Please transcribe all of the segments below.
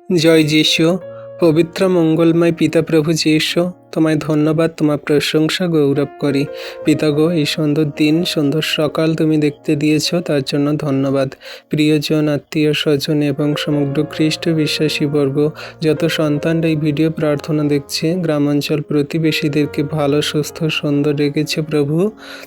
জয় যিশু। পবিত্র মঙ্গলময় পিতা প্রভু যিশু, তোমায় ধন্যবাদ, তোমার প্রশংসা গৌরব করি। পিতা গো, এই সুন্দর দিন, সুন্দর সকাল তুমি দেখতে দিয়েছ, তার জন্য ধন্যবাদ। প্রিয়জন, আত্মীয় স্বজন এবং সমগ্র খ্রিস্ট বিশ্বাসী বর্গ, যত সন্তানরা এই ভিডিও প্রার্থনা দেখছে, গ্রামাঞ্চল প্রতিবেশীদেরকে ভালো, সুস্থ, সুন্দর রেখেছে প্রভু,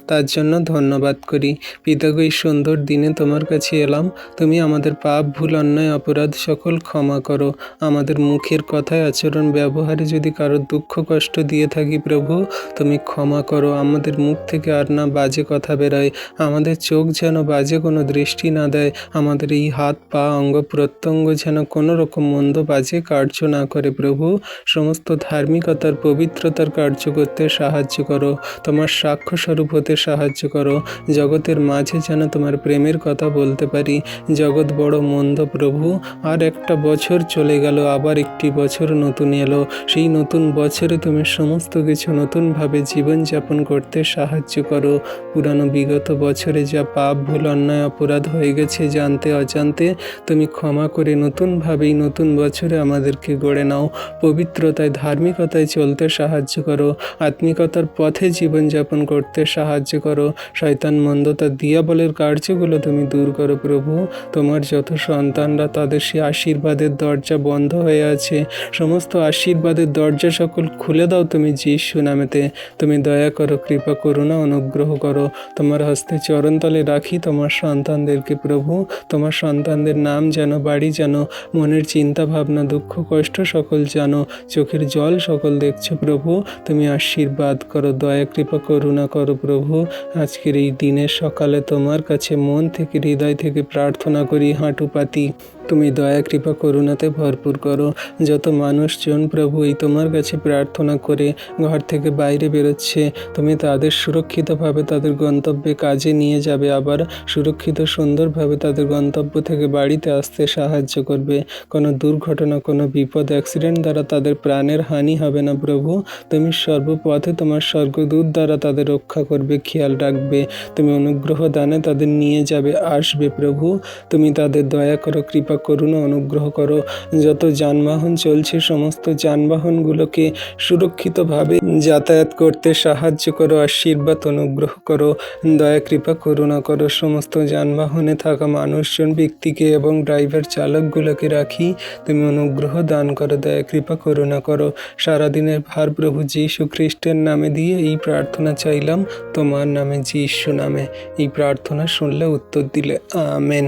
তার জন্য ধন্যবাদ করি। পিতা গো, এই সুন্দর দিনে তোমার কাছে এলাম। তুমি আমাদের পাপ, ভুল, অন্যায়, অপরাধ সকল ক্ষমা করো। আমাদের মুখের কথায়, আচরণ, ব্যবহারে যদি কারো দুঃখ কষ্ট দিয়ে থাকি প্রভু, তুমি ক্ষমা করো। আমাদের মুখ থেকে আর না বাজে কথা বেরোয়, আমাদের চোখ যেন বাজে কোনো দৃষ্টি না দেয়, আমাদের এই হাত পা অঙ্গ প্রত্যঙ্গ যেন কোনো রকম মন্দ বাজে কার্য না করে প্রভু। সমস্ত ধার্মিকতার, পবিত্রতার কার্য করতে সাহায্য করো, তোমার সাক্ষ্য স্বরূপ হতে সাহায্য করো। জগতের মাঝে যেন তোমার প্রেমের কথা বলতে পারি। জগৎ বড় মন্দ প্রভু, আর একটা বছর চলে গেল, আবার একটি বছর নতুন এলো। সেই নতুন বছরে তুমি সমস্ত কিছু নতুনভাবে জীবনযাপন করতে সাহায্য করো। পুরানো বিগত বছরে যা পাপ, ভুল, অন্যায়, অপরাধ হয়ে গেছে জানতে অজান্তে, তুমি ক্ষমা করে নতুনভাবেই নতুন বছরে আমাদেরকে গড়ে নাও। পবিত্রতায়, ধার্মিকতায় চলতে সাহায্য করো, আত্মিকতার পথে জীবনযাপন করতে সাহায্য করো। শয়তান, মন্দতা, দিয়াবলের কার্যগুলো তুমি দূর করো প্রভু। তোমার যত সন্তানরা, তাদের সে আশীর্বাদের দরজা বন্ধ হয়ে আছে, সমস্ত আশীর্বাদের দরজা সকল খুলে দাও তুমি যিশু নামেতে। তুমি দয়া করো, কৃপা করুণা অনুগ্রহ করো। তোমার হস্তে চরণতলে রাখি তোমার সন্তানদেরকে প্রভু। তোমার সন্তানদের নাম জানো, বাড়ি জানো, মনের চিন্তা ভাবনা, দুঃখ কষ্ট সকল জানো, চোখের জল সকল দেখছো প্রভু। তুমি আশীর্বাদ করো, দয়া কৃপা করুণা করো প্রভু। আজকের এই দিনের সকালে তোমার কাছে মন থেকে, হৃদয় থেকে প্রার্থনা করি, হাঁটু পাতি, তুমি দয়া কৃপা করুণাতে ভরপুর করো। যত মানুষজন প্রভু এই তোমার কাছে প্রার্থনা করে ঘর থেকে বাইরে বেরোচ্ছে, তুমি তাদের সুরক্ষিতভাবে তাদের গন্তব্যে কাজে নিয়ে যাবে, আবার সুরক্ষিত সুন্দরভাবে তাদের গন্তব্য থেকে বাড়িতে আসতে সাহায্য করবে। কোনো দুর্ঘটনা, কোনো বিপদ, অ্যাক্সিডেন্ট দ্বারা তাদের প্রাণের হানি হবে না প্রভু। তুমি সর্বপথে তোমার স্বর্গদূত দ্বারা তাদের রক্ষা করবে, খেয়াল রাখবে। তুমি অনুগ্রহ দানে তাদের নিয়ে যাবে, আসবে প্রভু। তুমি তাদের দয়া করো, কৃপা করুণা অনুগ্রহ করো। যত যানবাহন চলছে, সমস্ত যানবাহনগুলোকে সুরক্ষিতভাবে যাতায়াত করতে সাহায্য করো, আশীর্বাদ অনুগ্রহ করো, দয়া কৃপা করুণা করো। সমস্ত যানবাহনে থাকা মানুষজন, ব্যক্তিকে এবং ড্রাইভার চালকগুলোকে রাখি, তুমি অনুগ্রহ দান করো, দয়া কৃপা করুণা করো। সারাদিনের ভার প্রভু যীশু খ্রিস্টের নামে দিয়ে এই প্রার্থনা চাইলাম, তোমার নামে, যীশু নামে। এই প্রার্থনা শুনলে, উত্তর দিলে, আমেন।